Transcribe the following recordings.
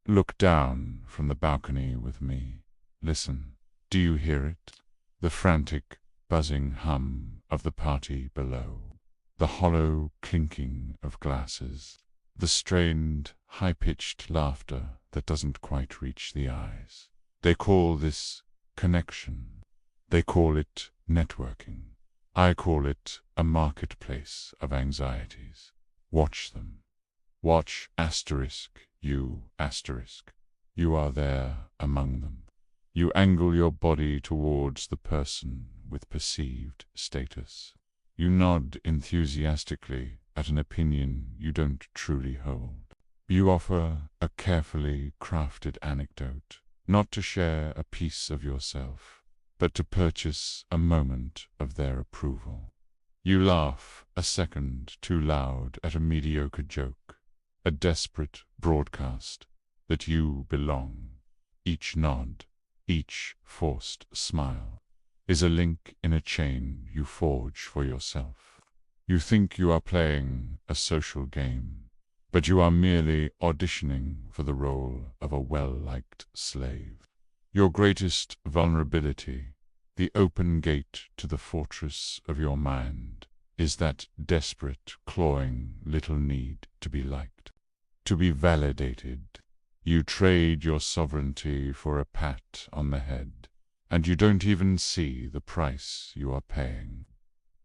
Look down from the balcony with me. Listen. Do you hear it? The frantic, buzzing hum of the party below. The hollow clinking of glasses. The strained, high-pitched laughter that doesn't quite reach the eyes. They call this connection. They call it networking. I call it a marketplace of anxieties. Watch them. Watch you asterisk. You are there among them. You angle your body towards the person with perceived status. You nod enthusiastically at an opinion you don't truly hold. You offer a carefully crafted anecdote, not to share a piece of yourself, but to purchase a moment of their approval. You laugh a second too loud at a mediocre joke, a desperate broadcast that you belong. Each nod, each forced smile, is a link in a chain you forge for yourself. You think you are playing a social game, but you are merely auditioning for the role of a well-liked slave. Your greatest vulnerability, the open gate to the fortress of your mind, is that desperate, clawing little need to be liked, to be validated. You trade your sovereignty for a pat on the head, and you don't even see the price you are paying.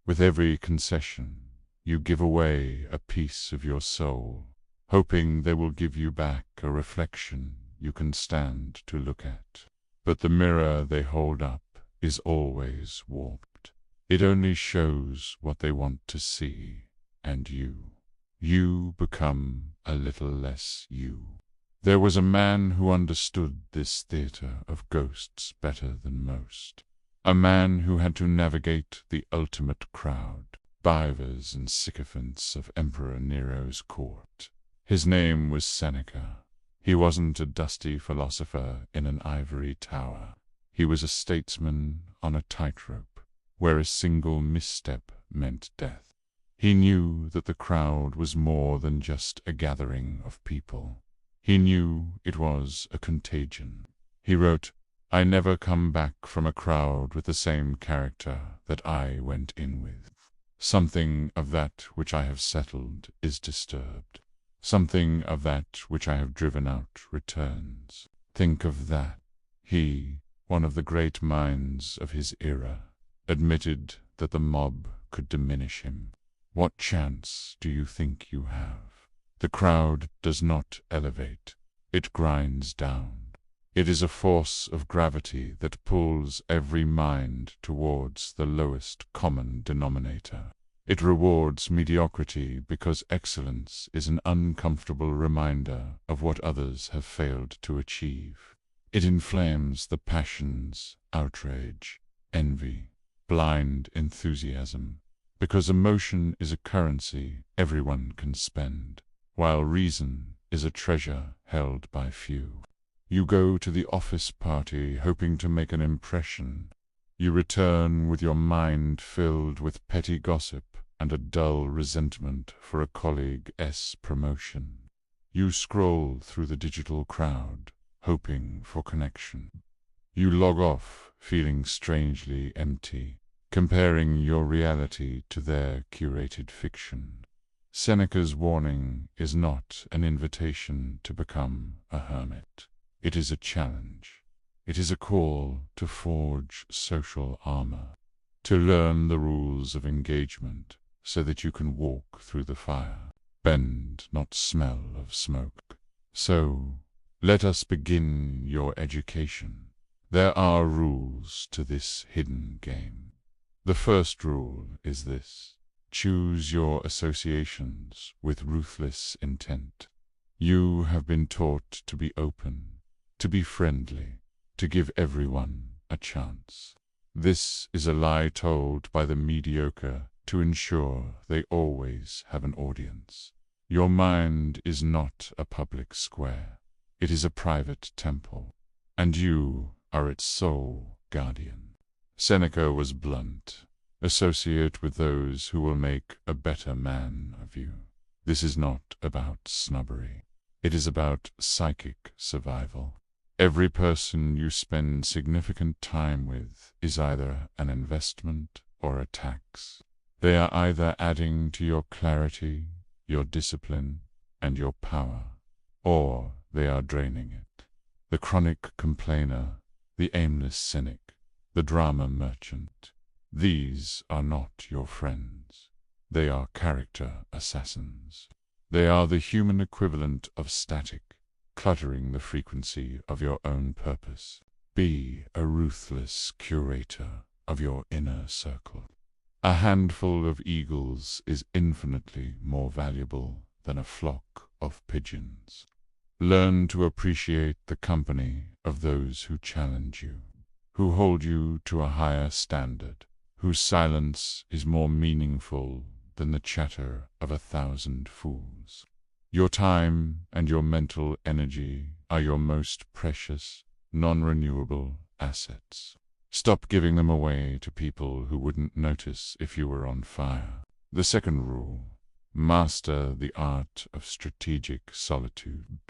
With every concession, you give away a piece of your soul, hoping they will give you back a reflection you can stand to look at. But the mirror they hold up is always warped. It only shows what they want to see, and you become a little less you. There was a man who understood this theater of ghosts better than most. A man who had to navigate the ultimate crowd, bivers and sycophants of Emperor Nero's court. His name was Seneca. He wasn't a dusty philosopher in an ivory tower. He was a statesman on a tightrope, where a single misstep meant death. He knew that the crowd was more than just a gathering of people. He knew it was a contagion. He wrote, "I never come back from a crowd with the same character that I went in with. Something of that which I have settled is disturbed. Something of that which I have driven out returns. Think of that." He, one of the great minds of his era, admitted that the mob could diminish him. What chance do you think you have? The crowd does not elevate, it grinds down. It is a force of gravity that pulls every mind towards the lowest common denominator. It rewards mediocrity because excellence is an uncomfortable reminder of what others have failed to achieve. It inflames the passions, outrage, envy, blind enthusiasm, because emotion is a currency everyone can spend, while reason is a treasure held by few. You go to the office party hoping to make an impression. You return with your mind filled with petty gossip and a dull resentment for a colleague's promotion. You scroll through the digital crowd, hoping for connection. You log off, feeling strangely empty, comparing your reality to their curated fiction. Seneca's warning is not an invitation to become a hermit. It is a challenge. It is a call to forge social armor, to learn the rules of engagement so that you can walk through the fire, bend, not smell of smoke. So, let us begin your education. There are rules to this hidden game. The first rule is this: choose your associations with ruthless intent. You have been taught to be open, to be friendly, to give everyone a chance. This is a lie told by the mediocre to ensure they always have an audience. Your mind is not a public square. It is a private temple, and you are its sole guardian. Seneca was blunt. Associate with those who will make a better man of you. This is not about snobbery. It is about psychic survival. Every person you spend significant time with is either an investment or a tax. They are either adding to your clarity, your discipline, and your power, or they are draining it. The chronic complainer, the aimless cynic, the drama merchant. These are not your friends. They are character assassins. They are the human equivalent of static, cluttering the frequency of your own purpose. Be a ruthless curator of your inner circle. A handful of eagles is infinitely more valuable than a flock of pigeons. Learn to appreciate the company of those who challenge you, who hold you to a higher standard, whose silence is more meaningful than the chatter of 1,000 fools. Your time and your mental energy are your most precious, non-renewable assets. Stop giving them away to people who wouldn't notice if you were on fire. The second rule: master the art of strategic solitude.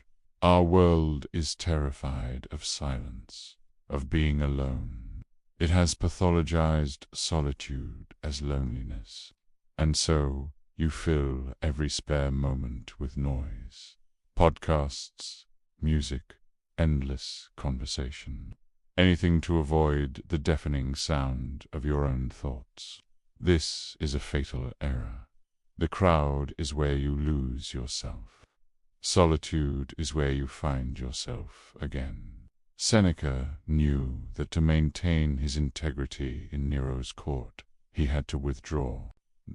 Our world is terrified of silence, of being alone. It has pathologized solitude as loneliness, and so you fill every spare moment with noise. Podcasts, music, endless conversation. Anything to avoid the deafening sound of your own thoughts. This is a fatal error. The crowd is where you lose yourself. Solitude is where you find yourself again. Seneca knew that to maintain his integrity in Nero's court, he had to withdraw.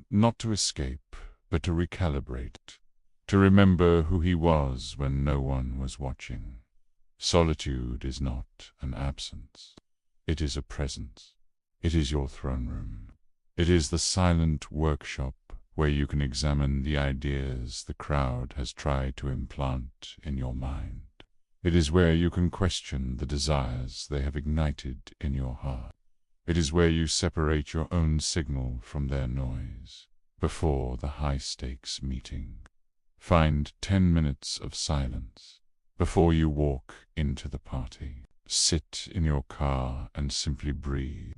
Not to escape, but to recalibrate. To remember who he was when no one was watching. Solitude is not an absence. It is a presence. It is your throne room. It is the silent workshop where you can examine the ideas the crowd has tried to implant in your mind. It is where you can question the desires they have ignited in your heart. It is where you separate your own signal from their noise before the high-stakes meeting. Find 10 minutes of silence before you walk into the party. Sit in your car and simply breathe.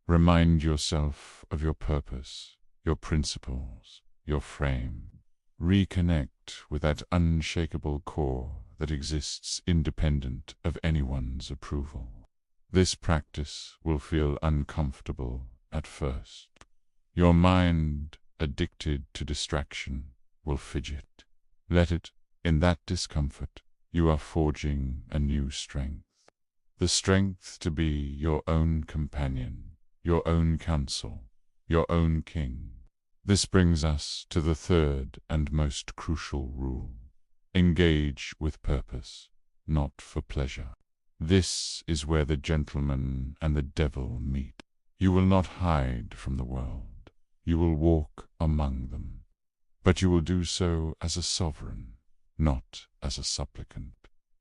Remind yourself of your purpose, your principles, your frame. Reconnect with that unshakable core that exists independent of anyone's approval. This practice will feel uncomfortable at first. Your mind, addicted to distraction, will fidget. Let it. In that discomfort, you are forging a new strength. The strength to be your own companion, your own counsel, your own king. This brings us to the third and most crucial rule. Engage with purpose, not for pleasure. This is where the gentleman and the devil meet. You will not hide from the world. You will walk among them. But you will do so as a sovereign, not as a supplicant.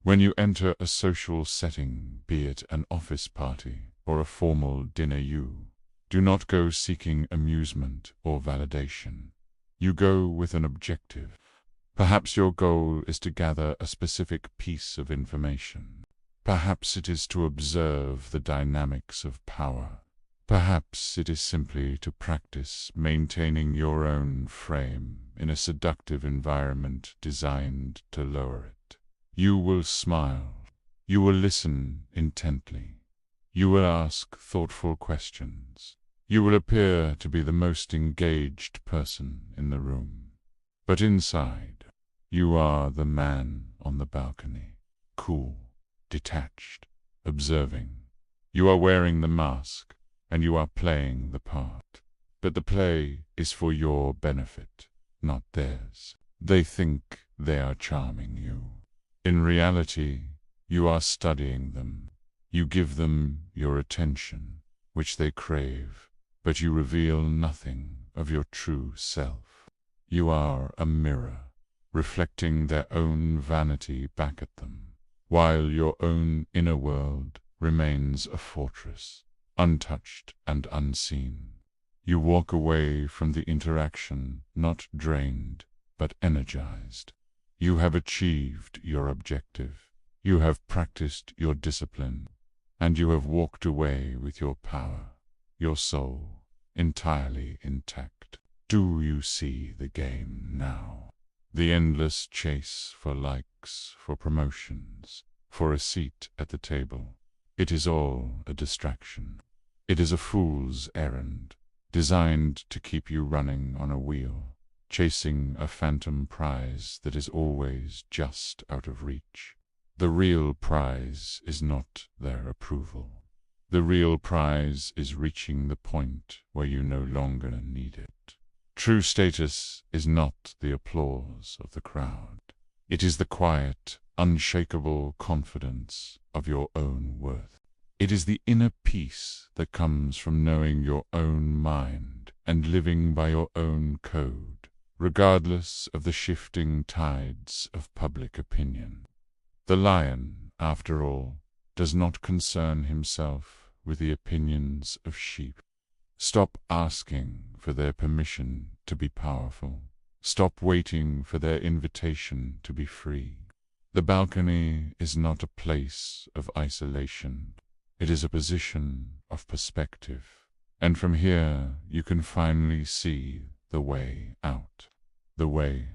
When you enter a social setting, be it an office party or a formal dinner, you do not go seeking amusement or validation. You go with an objective. Perhaps your goal is to gather a specific piece of information. Perhaps it is to observe the dynamics of power. Perhaps it is simply to practice maintaining your own frame in a seductive environment designed to lower it. You will smile. You will listen intently. You will ask thoughtful questions. You will appear to be the most engaged person in the room. But inside, you are the man on the balcony, cool, detached, observing. You are wearing the mask, and you are playing the part. But the play is for your benefit, not theirs. They think they are charming you. In reality, you are studying them. You give them your attention, which they crave, but you reveal nothing of your true self. You are a mirror, reflecting their own vanity back at them, while your own inner world remains a fortress, untouched and unseen. You walk away from the interaction not drained, but energized. You have achieved your objective. You have practiced your discipline, and you have walked away with your power, your soul, entirely intact. Do you see the game now? The endless chase for likes, for promotions, for a seat at the table. It is all a distraction. It is a fool's errand, designed to keep you running on a wheel, chasing a phantom prize that is always just out of reach. The real prize is not their approval. The real prize is reaching the point where you no longer need it. True status is not the applause of the crowd. It is the quiet, unshakable confidence of your own worth. It is the inner peace that comes from knowing your own mind and living by your own code, regardless of the shifting tides of public opinion. The lion, after all, does not concern himself with the opinions of sheep. Stop asking for their permission to be powerful. Stop waiting for their invitation to be free. The balcony is not a place of isolation. It is a position of perspective. And from here you can finally see the way out. The way